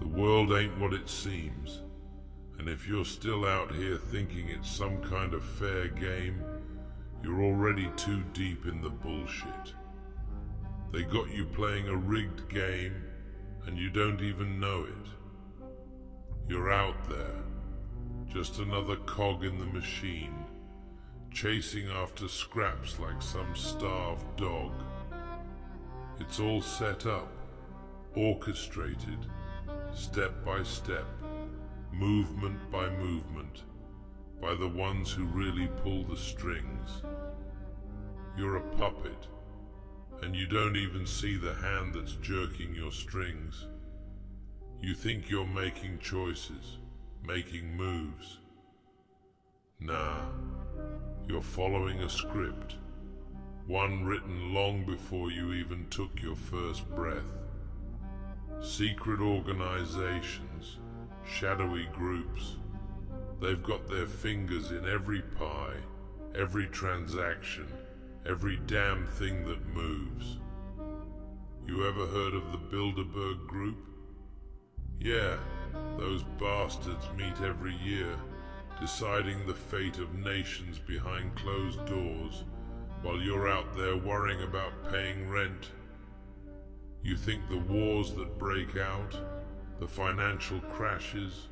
The world ain't what it seems, and if you're still out here thinking it's some kind of fair game, you're already too deep in the bullshit. They got you playing a rigged game, and you don't even know it. You're out there, just another cog in the machine, chasing after scraps like some starved dog. It's all set up, orchestrated, step by step, movement by movement, by the ones who really pull the strings. You're a puppet, and you don't even see the hand that's jerking your strings. You think you're making choices, making moves. Nah, you're following a script, one written long before you even took your first breath. Secret organizations, shadowy groups, they've got their fingers in every pie, every transaction, every damn thing that moves. You ever heard of the Bilderberg Group? Yeah, those bastards meet every year, deciding the fate of nations behind closed doors, while you're out there worrying about paying rent. You think the wars that break out, the financial crashes,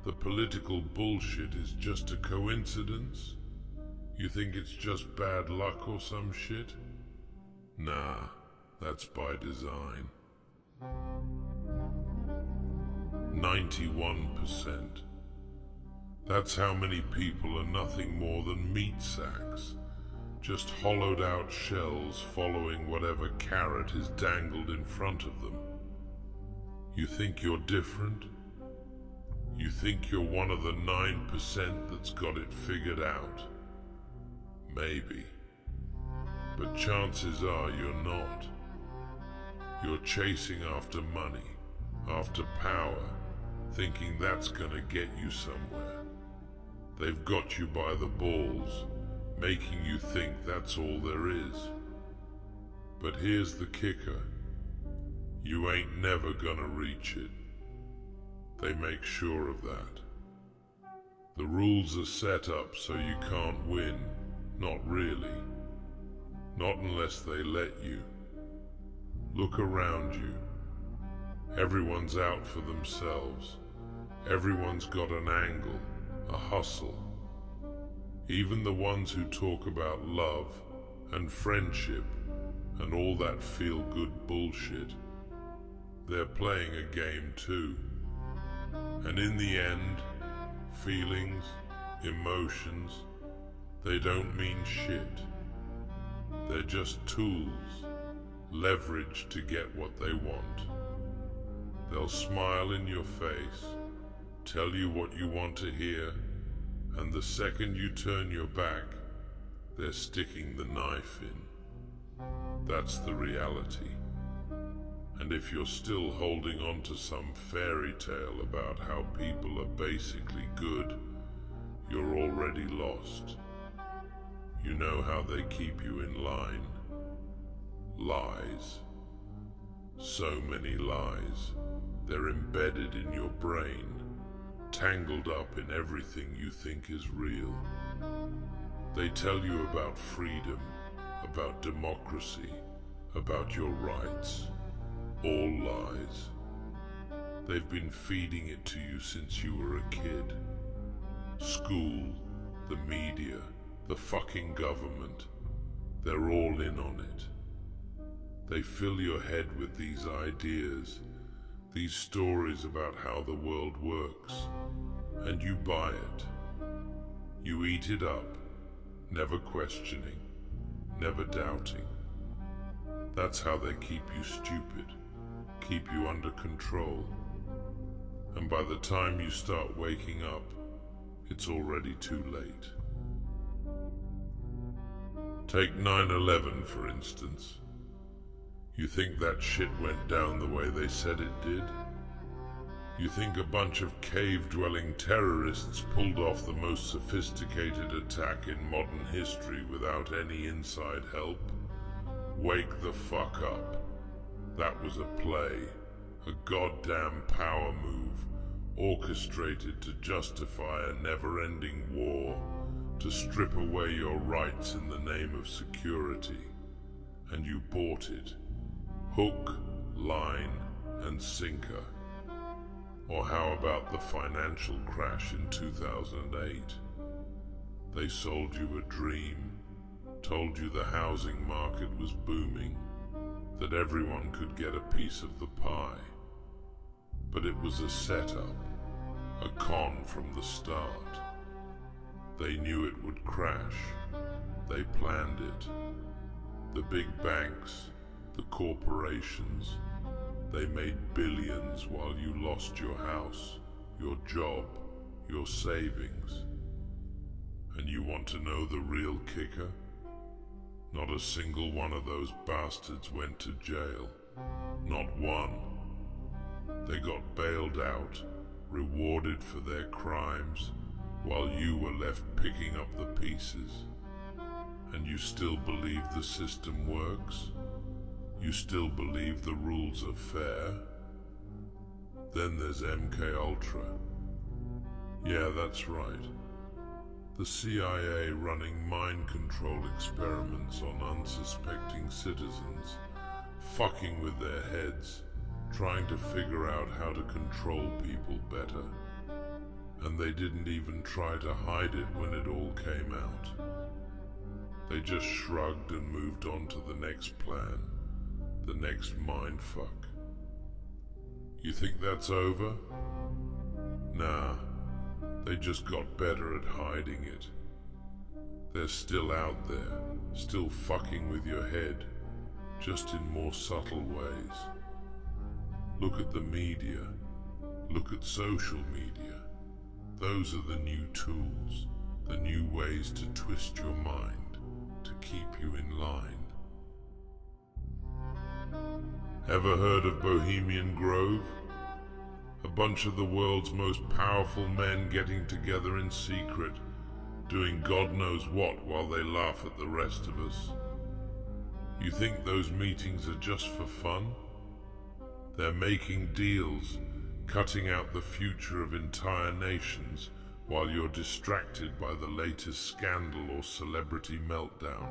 the political bullshit is just a coincidence? You think it's just bad luck or some shit? Nah, that's by design. 91%. That's how many people are nothing more than meat sacks, just hollowed out shells following whatever carrot is dangled in front of them. You think you're different? You think you're one of the 9% that's got it figured out? Maybe. But chances are you're not. You're chasing after money, after power, thinking that's gonna get you somewhere. They've got you by the balls, making you think that's all there is. But here's the kicker. You ain't never gonna reach it. They make sure of that. The rules are set up so you can't win. Not really. Not unless they let you. Look around you. Everyone's out for themselves. Everyone's got an angle, a hustle. Even the ones who talk about love and friendship and all that feel-good bullshit. They're playing a game too. And in the end, feelings, emotions, they don't mean shit. They're just tools, leverage to get what they want. They'll smile in your face, tell you what you want to hear, and the second you turn your back, they're sticking the knife in. That's the reality. And if you're still holding on to some fairy tale about how people are basically good, you're already lost. You know how they keep you in line. Lies. So many lies. They're embedded in your brain, tangled up in everything you think is real. They tell you about freedom, about democracy, about your rights. All lies. They've been feeding it to you since you were a kid. School, the media, the fucking government, they're all in on it. They fill your head with these ideas, these stories about how the world works, and you buy it. You eat it up, never questioning, never doubting. That's how they keep you stupid, keep you under control. And by the time you start waking up, it's already too late. Take 9/11, for instance. You think that shit went down the way they said it did? You think a bunch of cave-dwelling terrorists pulled off the most sophisticated attack in modern history without any inside help? Wake the fuck up. That was a play, A goddamn power move orchestrated to justify a never-ending war, to strip away your rights in the name of security. And you bought it. Hook, line, and sinker. Or how about the financial crash in 2008? They sold you a dream, told you the housing market was booming, that everyone could get a piece of the pie. But it was a setup, a con from the start. They knew it would crash. They planned it. The big banks, the corporations, they made billions while you lost your house, your job, your savings. And you want to know the real kicker? Not a single one of those bastards went to jail. Not one. They got bailed out, rewarded for their crimes, while you were left picking up the pieces. And you still believe the system works? You still believe the rules are fair? Then there's MK Ultra. Yeah, that's right. The CIA running mind control experiments on unsuspecting citizens, fucking with their heads, trying to figure out how to control people better. And they didn't even try to hide it when it all came out. They just shrugged and moved on to the next plan, the next mindfuck. You think that's over? Nah, they just got better at hiding it. They're still out there, still fucking with your head, just in more subtle ways. Look at the media. Look at social media. Those are the new tools, the new ways to twist your mind, to keep you in line. Ever heard of Bohemian Grove? A bunch of the world's most powerful men getting together in secret, doing God knows what while they laugh at the rest of us. You think those meetings are just for fun? They're making deals, cutting out the future of entire nations while you're distracted by the latest scandal or celebrity meltdown.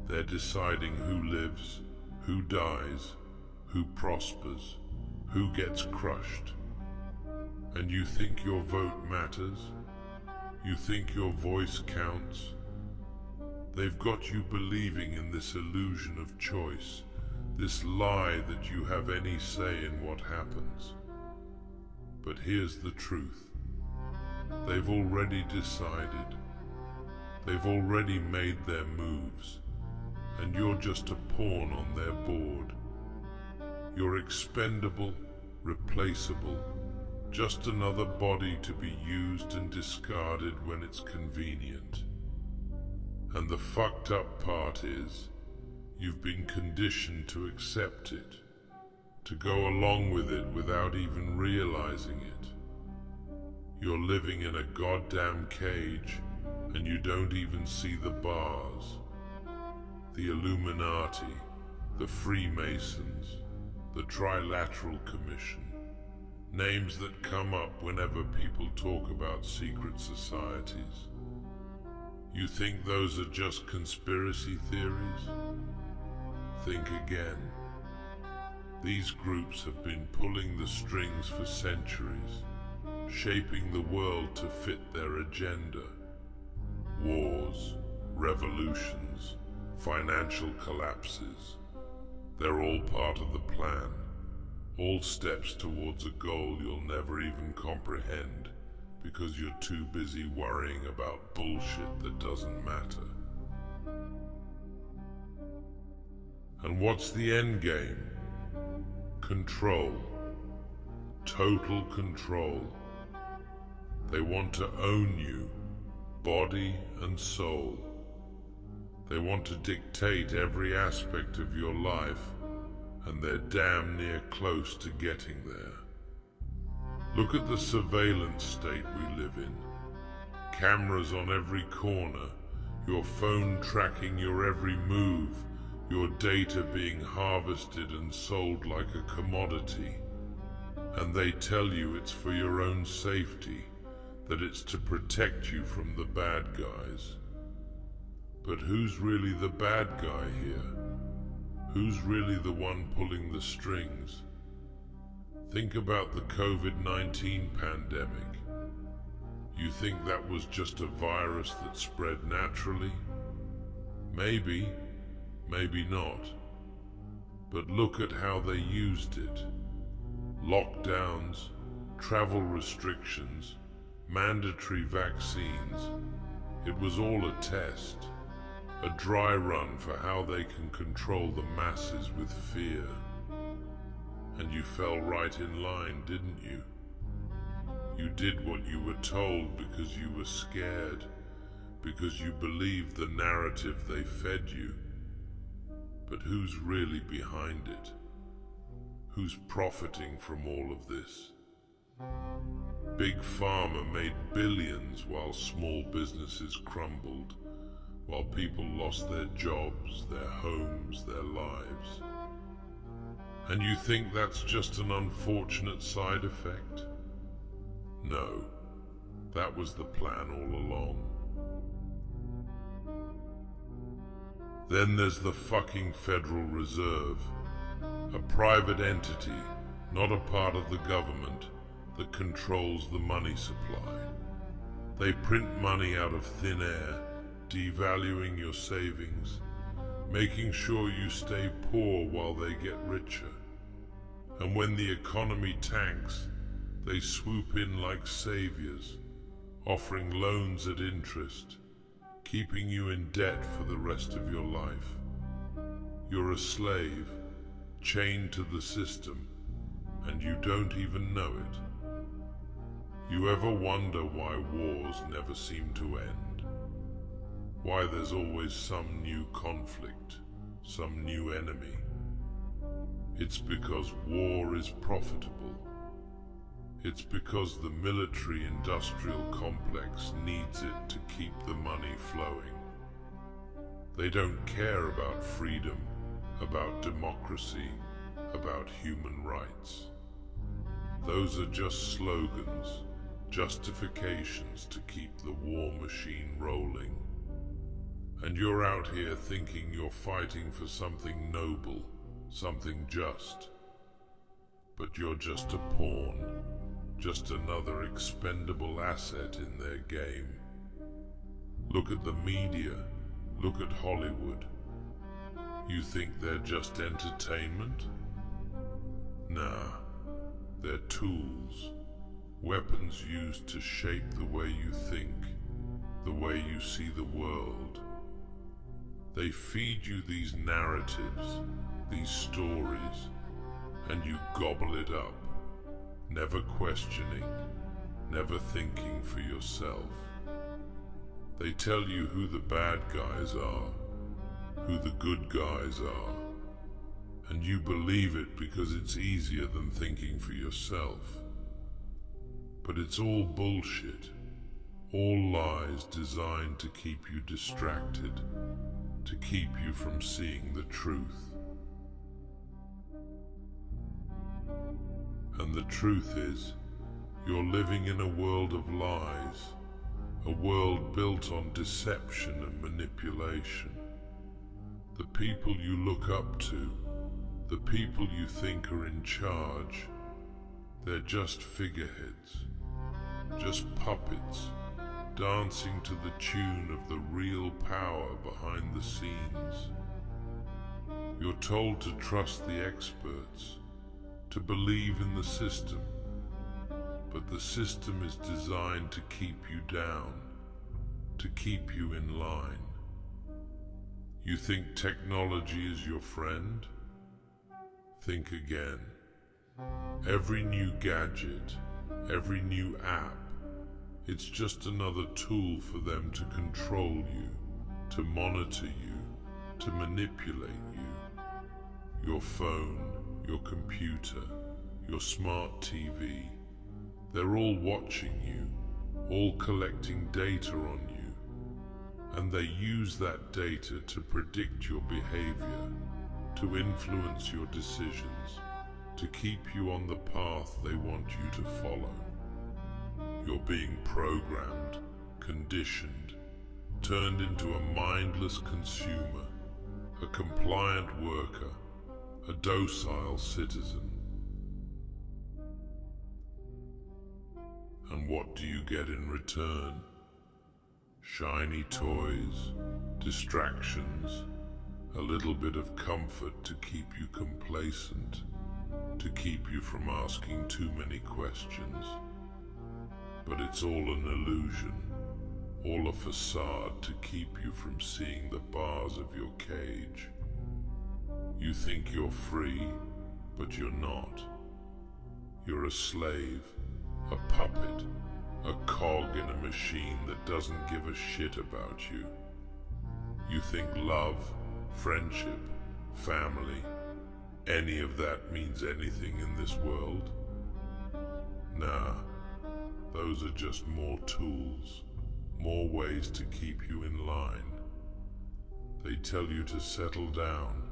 They're deciding who lives, who dies, who prospers, who gets crushed. And you think your vote matters? You think your voice counts? They've got you believing in this illusion of choice, this lie that you have any say in what happens. But here's the truth. They've already decided. They've already made their moves, and you're just a pawn on their board. You're expendable, replaceable, just another body to be used and discarded when it's convenient. And the fucked up part is, you've been conditioned to accept it, to go along with it without even realizing it. You're living in a goddamn cage, and you don't even see the bars. The Illuminati, the Freemasons, the Trilateral Commission, names that come up whenever people talk about secret societies. You think those are just conspiracy theories? Think again. These groups have been pulling the strings for centuries, shaping the world to fit their agenda. Wars, revolutions, financial collapses. They're all part of the plan, all steps towards a goal you'll never even comprehend because you're too busy worrying about bullshit that doesn't matter. And what's the end game? Control. Total control. They want to own you, body and soul. They want to dictate every aspect of your life, and they're damn near close to getting there. Look at the surveillance state we live in. Cameras on every corner, your phone tracking your every move, your data being harvested and sold like a commodity. And they tell you it's for your own safety, that it's to protect you from the bad guys. But who's really the bad guy here? Who's really the one pulling the strings? Think about the COVID-19 pandemic. You think that was just a virus that spread naturally? Maybe, maybe not. But look at how they used it. Lockdowns, travel restrictions, mandatory vaccines. It was all a test, a dry run for how they can control the masses with fear. And you fell right in line, didn't you? You did what you were told because you were scared, because you believed the narrative they fed you. But who's really behind it? Who's profiting from all of this? Big Pharma made billions while small businesses crumbled, while people lost their jobs, their homes, their lives. And you think that's just an unfortunate side effect? No, that was the plan all along. Then there's the fucking Federal Reserve, a private entity, not a part of the government, that controls the money supply. They print money out of thin air, devaluing your savings, making sure you stay poor while they get richer. And when the economy tanks, they swoop in like saviors, offering loans at interest, keeping you in debt for the rest of your life. You're a slave, chained to the system, and you don't even know it. You ever wonder why wars never seem to end? Why there's always some new conflict, some new enemy? It's because war is profitable. It's because the military-industrial complex needs it to keep the money flowing. They don't care about freedom, about democracy, about human rights. Those are just slogans, justifications to keep the war machine rolling. And you're out here thinking you're fighting for something noble, something just. But you're just a pawn, just another expendable asset in their game. Look at the media, look at Hollywood. You think they're just entertainment? Nah, they're tools, weapons used to shape the way you think, the way you see the world. They feed you these narratives, these stories, and you gobble it up, never questioning, never thinking for yourself. They tell you who the bad guys are, who the good guys are, and you believe it because it's easier than thinking for yourself. But it's all bullshit, all lies designed to keep you distracted, to keep you from seeing the truth. And the truth is, you're living in a world of lies, a world built on deception and manipulation. The people you look up to, the people you think are in charge, they're just figureheads, just puppets, dancing to the tune of the real power behind the scenes. You're told to trust the experts, to believe in the system, but the system is designed to keep you down, to keep you in line. You think technology is your friend? Think again. Every new gadget, every new app, it's just another tool for them to control you, to monitor you, to manipulate you. Your phone, your computer, your smart TV, they're all watching you, all collecting data on you. and they use that data to predict your behavior, to influence your decisions, to keep you on the path they want you to follow. You're being programmed, conditioned, turned into a mindless consumer, a compliant worker, a docile citizen. And what do you get in return? Shiny toys, distractions, a little bit of comfort to keep you complacent, to keep you from asking too many questions. But it's all an illusion, all a facade to keep you from seeing the bars of your cage. You think you're free, but you're not. You're a slave, a puppet, a cog in a machine that doesn't give a shit about you. You think love, friendship, family, any of that means anything in this world? Nah, those are just more tools, more ways to keep you in line. They tell you to settle down,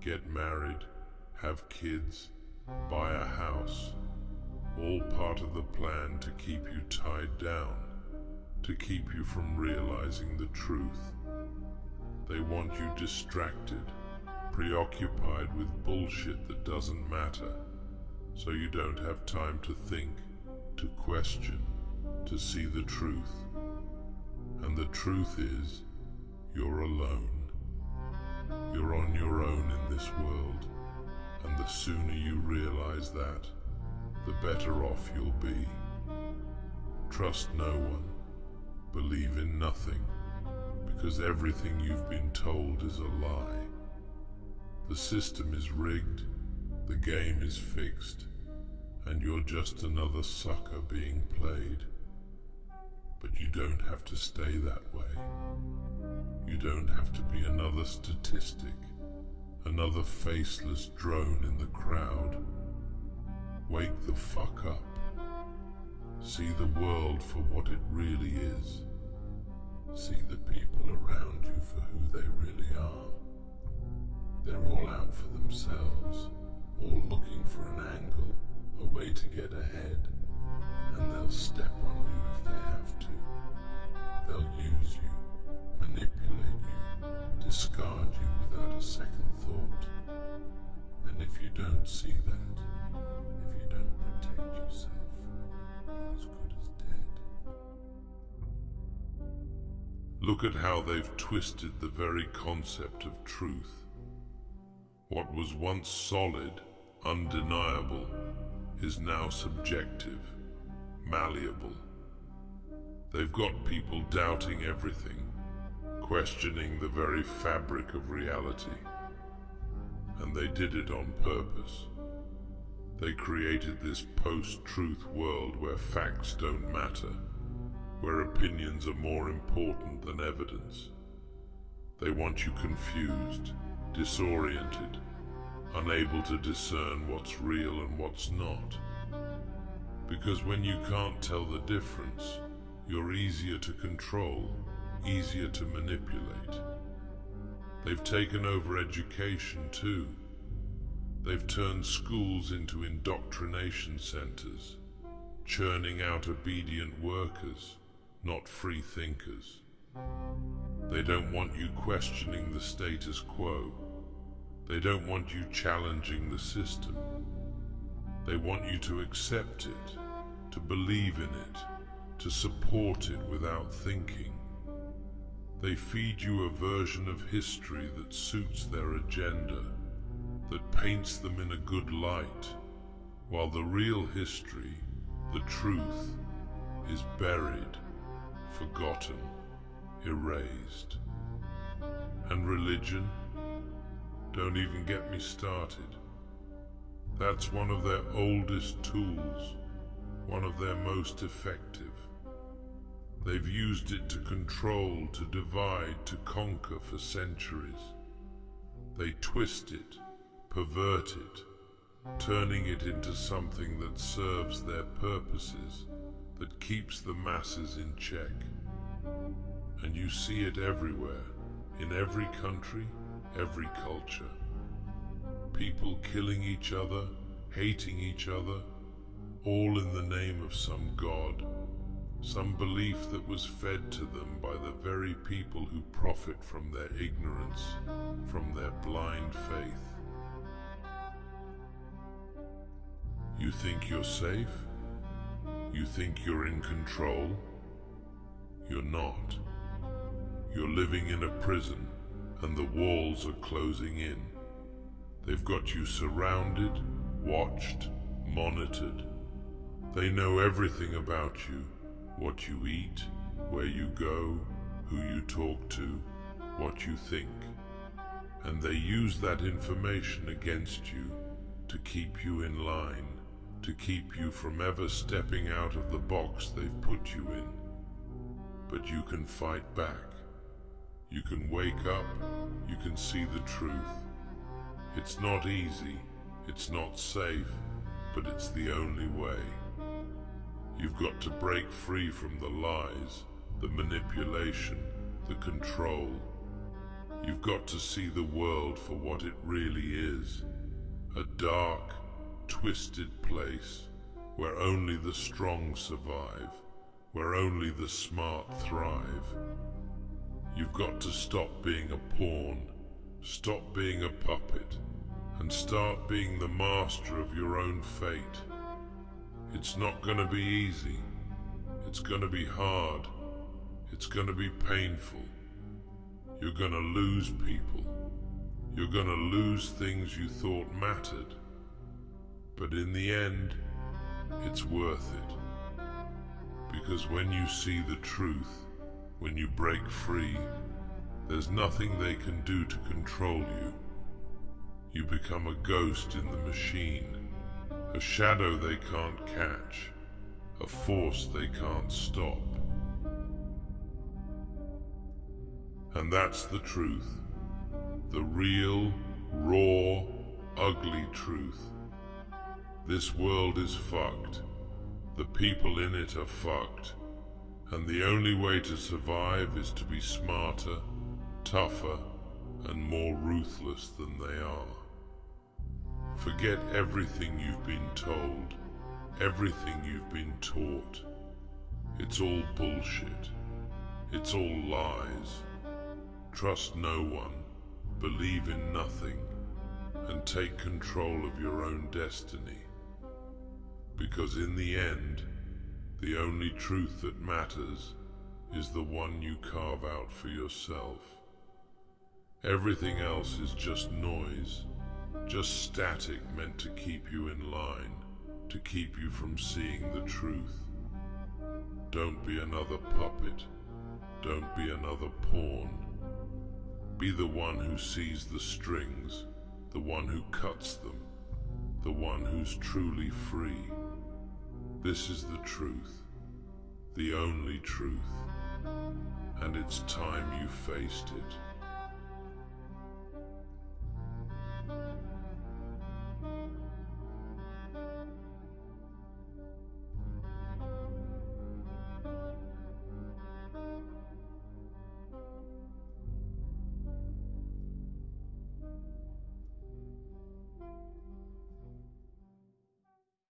get married, have kids, buy a house. All part of the plan to keep you tied down, to keep you from realizing the truth. They want you distracted, preoccupied with bullshit that doesn't matter, so you don't have time to think, to question, to see the truth. And the truth is, you're alone. You're on your own in this world, and the sooner you realize that, the better off you'll be. Trust no one, believe in nothing, because everything you've been told is a lie. The system is rigged, the game is fixed, and you're just another sucker being played. But you don't have to stay that way. You don't have to be another statistic, another faceless drone in the crowd. Wake the fuck up. See the world for what it really is. See the people around you for who they really are. They're all out for themselves, all looking for an angle, a way to get ahead, and they'll step on you if they have to. They'll use you, manipulate you, discard you without a second thought. And if you don't see that, if you don't protect yourself, you're as good as dead. Look at how they've twisted the very concept of truth. What was once solid, undeniable, is now subjective, malleable. They've got people doubting everything, questioning the very fabric of reality. And they did it on purpose. They created this post-truth world where facts don't matter, where opinions are more important than evidence. They want you confused, disoriented, unable to discern what's real and what's not. Because when you can't tell the difference, you're easier to control, easier to manipulate. They've taken over education too. They've turned schools into indoctrination centers, churning out obedient workers, not free thinkers. They don't want you questioning the status quo. They don't want you challenging the system. They want you to accept it, to believe in it, to support it without thinking. They feed you a version of history that suits their agenda, that paints them in a good light, while the real history, the truth, is buried, forgotten, erased. And religion? Don't even get me started. That's one of their oldest tools, one of their most effective. They've used it to control, to divide, to conquer for centuries. They twist it, pervert it, turning it into something that serves their purposes, that keeps the masses in check. And you see it everywhere, in every country, every culture. People killing each other, hating each other, all in the name of some god, some belief that was fed to them by the very people who profit from their ignorance, from their blind faith. You think you're safe? You think you're in control? You're not. You're living in a prison, and the walls are closing in. They've got you surrounded, watched, monitored. They know everything about you, what you eat, where you go, who you talk to, what you think. And they use that information against you to keep you in line, to keep you from ever stepping out of the box they've put you in. But you can fight back. You can wake up, you can see the truth. It's not easy, it's not safe, but it's the only way. You've got to break free from the lies, the manipulation, the control. You've got to see the world for what it really is. A dark, twisted place where only the strong survive, where only the smart thrive. You've got to stop being a pawn, stop being a puppet, and start being the master of your own fate. It's not going to be easy. It's going to be hard. It's going to be painful. You're going to lose people. You're going to lose things you thought mattered. But in the end, it's worth it. Because when you see the truth, when you break free, there's nothing they can do to control you. You become a ghost in the machine, a shadow they can't catch, a force they can't stop. And that's the truth, the real, raw, ugly truth. This world is fucked. The people in it are fucked. And the only way to survive is to be smarter, tougher, and more ruthless than they are. Forget everything you've been told, everything you've been taught. It's all bullshit. It's all lies. Trust no one, believe in nothing, and take control of your own destiny. Because in the end, the only truth that matters is the one you carve out for yourself. Everything else is just noise, just static meant to keep you in line, to keep you from seeing the truth. Don't be another puppet. Don't be another pawn. Be the one who sees the strings, the one who cuts them, the one who's truly free. This is the truth, the only truth, and it's time you faced it.